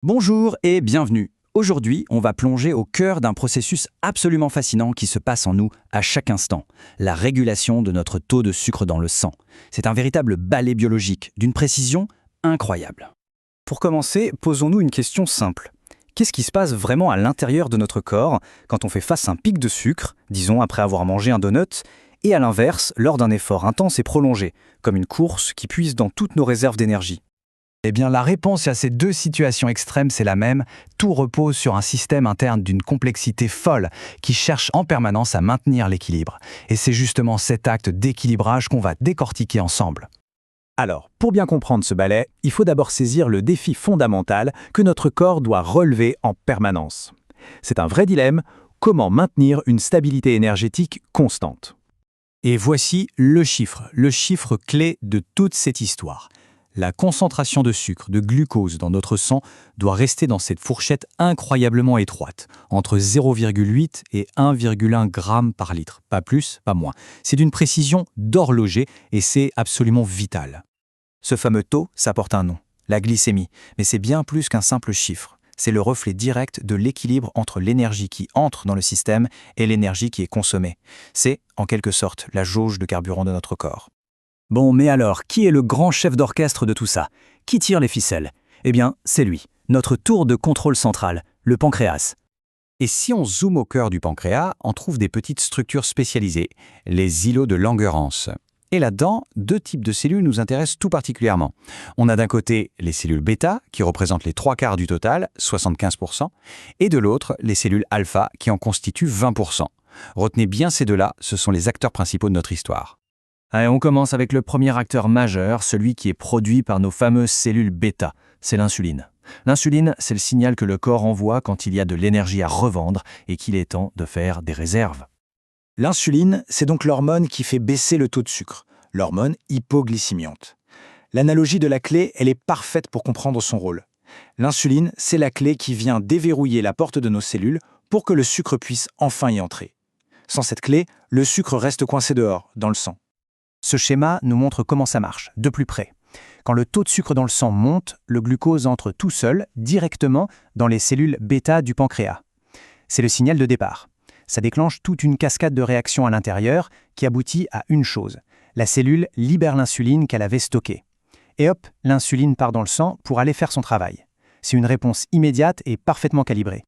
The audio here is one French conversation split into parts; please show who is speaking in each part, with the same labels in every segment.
Speaker 1: Bonjour et bienvenue. Aujourd'hui, on va plonger au cœur d'un processus absolument fascinant qui se passe en nous à chaque instant, la régulation de notre taux de sucre dans le sang. C'est un véritable balai biologique, d'une précision incroyable. Pour commencer, posons-nous une question simple. Qu'est-ce qui se passe vraiment à l'intérieur de notre corps quand on fait face à un pic de sucre, disons après avoir mangé un donut, et à l'inverse, lors d'un effort intense et prolongé, comme une course qui puise dans toutes nos réserves d'énergie? Eh bien, la réponse à ces deux situations extrêmes, c'est la même. Tout repose sur un système interne d'une complexité folle qui cherche en permanence à maintenir l'équilibre. Et c'est justement cet acte d'équilibrage qu'on va décortiquer ensemble.
Speaker 2: Alors, pour bien comprendre ce balai, il faut d'abord saisir le défi fondamental que notre corps doit relever en permanence. C'est un vrai dilemme, comment maintenir une stabilité énergétique constante. Et voici le chiffre clé de toute cette histoire. La concentration de sucre, de glucose dans notre sang doit rester dans cette fourchette incroyablement étroite, entre 0,8 et 1,1 g par litre. Pas plus, pas moins. C'est d'une précision d'horloger et c'est absolument vital. Ce fameux taux, ça porte un nom, la glycémie, mais c'est bien plus qu'un simple chiffre. C'est le reflet direct de l'équilibre entre l'énergie qui entre dans le système et l'énergie qui est consommée. C'est, en quelque sorte, la jauge de carburant de notre corps.
Speaker 1: Bon, mais alors, qui est le grand chef d'orchestre de tout ça? Qui tire les ficelles? Eh bien, c'est lui, notre tour de contrôle central, le pancréas.
Speaker 2: Et si on zoome au cœur du pancréas, on trouve des petites structures spécialisées, les îlots de Langerhans. Et là-dedans, deux types de cellules nous intéressent tout particulièrement. On a d'un côté les cellules bêta, qui représentent les 3/4 du total, 75%, et de l'autre, les cellules alpha, qui en constituent 20%. Retenez bien ces deux-là, ce sont les acteurs principaux de notre histoire.
Speaker 1: Allez, on commence avec le premier acteur majeur, celui qui est produit par nos fameuses cellules bêta, c'est l'insuline. L'insuline, c'est le signal que le corps envoie quand il y a de l'énergie à revendre et qu'il est temps de faire des réserves.
Speaker 3: L'insuline, c'est donc l'hormone qui fait baisser le taux de sucre, l'hormone hypoglycémiante. L'analogie de la clé, elle est parfaite pour comprendre son rôle. L'insuline, c'est la clé qui vient déverrouiller la porte de nos cellules pour que le sucre puisse enfin y entrer. Sans cette clé, le sucre reste coincé dehors, dans le sang.
Speaker 2: Ce schéma nous montre comment ça marche, de plus près. Quand le taux de sucre dans le sang monte, le glucose entre tout seul, directement, dans les cellules bêta du pancréas. C'est le signal de départ. Ça déclenche toute une cascade de réactions à l'intérieur qui aboutit à une chose. La cellule libère l'insuline qu'elle avait stockée. Et hop, l'insuline part dans le sang pour aller faire son travail. C'est une réponse immédiate et parfaitement calibrée.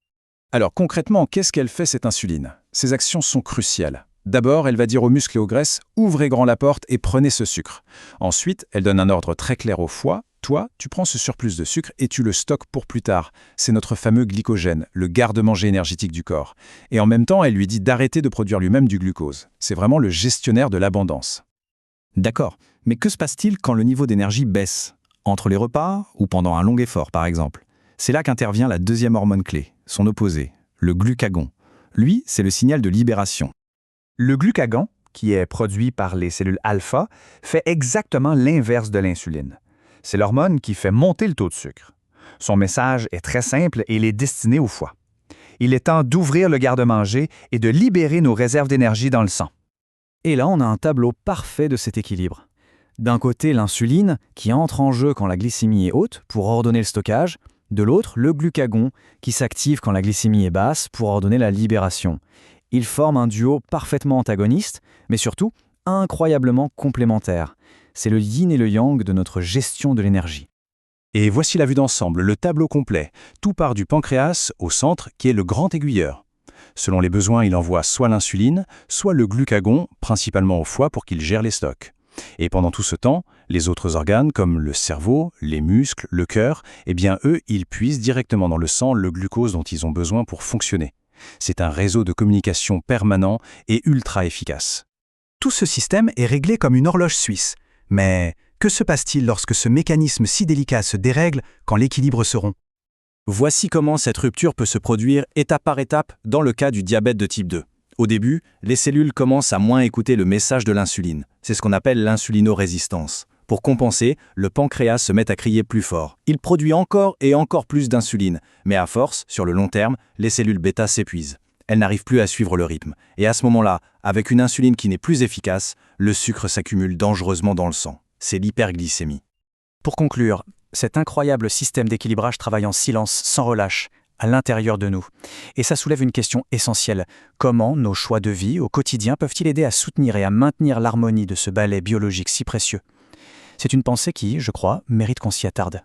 Speaker 4: Alors concrètement, qu'est-ce qu'elle fait cette insuline? Ses actions sont cruciales. D'abord, elle va dire aux muscles et aux graisses « Ouvrez grand la porte et prenez ce sucre ». Ensuite, elle donne un ordre très clair au foie. Toi, tu prends ce surplus de sucre et tu le stockes pour plus tard. C'est notre fameux glycogène, le garde-manger énergétique du corps. Et en même temps, elle lui dit d'arrêter de produire lui-même du glucose. C'est vraiment le gestionnaire de l'abondance.
Speaker 2: D'accord, mais que se passe-t-il quand le niveau d'énergie baisse? Entre les repas ou pendant un long effort, par exemple? C'est là qu'intervient la deuxième hormone clé, son opposé, le glucagon. Lui, c'est le signal de libération.
Speaker 5: Le glucagon, qui est produit par les cellules alpha, fait exactement l'inverse de l'insuline. C'est l'hormone qui fait monter le taux de sucre. Son message est très simple et il est destiné au foie. Il est temps d'ouvrir le garde-manger et de libérer nos réserves d'énergie dans le sang.
Speaker 1: Et là, on a un tableau parfait de cet équilibre. D'un côté, l'insuline, qui entre en jeu quand la glycémie est haute pour ordonner le stockage. De l'autre, le glucagon, qui s'active quand la glycémie est basse pour ordonner la libération. Ils forment un duo parfaitement antagoniste, mais surtout incroyablement complémentaire. C'est le yin et le yang de notre gestion de l'énergie.
Speaker 4: Et voici la vue d'ensemble, le tableau complet. Tout part du pancréas au centre, qui est le grand aiguilleur. Selon les besoins, il envoie soit l'insuline, soit le glucagon, principalement au foie pour qu'il gère les stocks. Et pendant tout ce temps, les autres organes, comme le cerveau, les muscles, le cœur, eh bien eux, ils puisent directement dans le sang le glucose dont ils ont besoin pour fonctionner. C'est un réseau de communication permanent et ultra efficace.
Speaker 2: Tout ce système est réglé comme une horloge suisse. Mais que se passe-t-il lorsque ce mécanisme si délicat se dérègle quand l'équilibre se rompt?
Speaker 4: Voici comment cette rupture peut se produire étape par étape dans le cas du diabète de type 2. Au début, les cellules commencent à moins écouter le message de l'insuline. C'est ce qu'on appelle l'insulinorésistance. Pour compenser, le pancréas se met à crier plus fort. Il produit encore et encore plus d'insuline, mais à force, sur le long terme, les cellules bêta s'épuisent. Elles n'arrivent plus à suivre le rythme. Et à ce moment-là, avec une insuline qui n'est plus efficace, le sucre s'accumule dangereusement dans le sang. C'est l'hyperglycémie.
Speaker 2: Pour conclure, Cet incroyable système d'équilibrage travaille en silence, sans relâche, à l'intérieur de nous. Et ça soulève une question essentielle. Comment nos choix de vie au quotidien peuvent-ils aider à soutenir et à maintenir l'harmonie de ce ballet biologique si précieux ? C'est une pensée qui, je crois, mérite qu'on s'y attarde.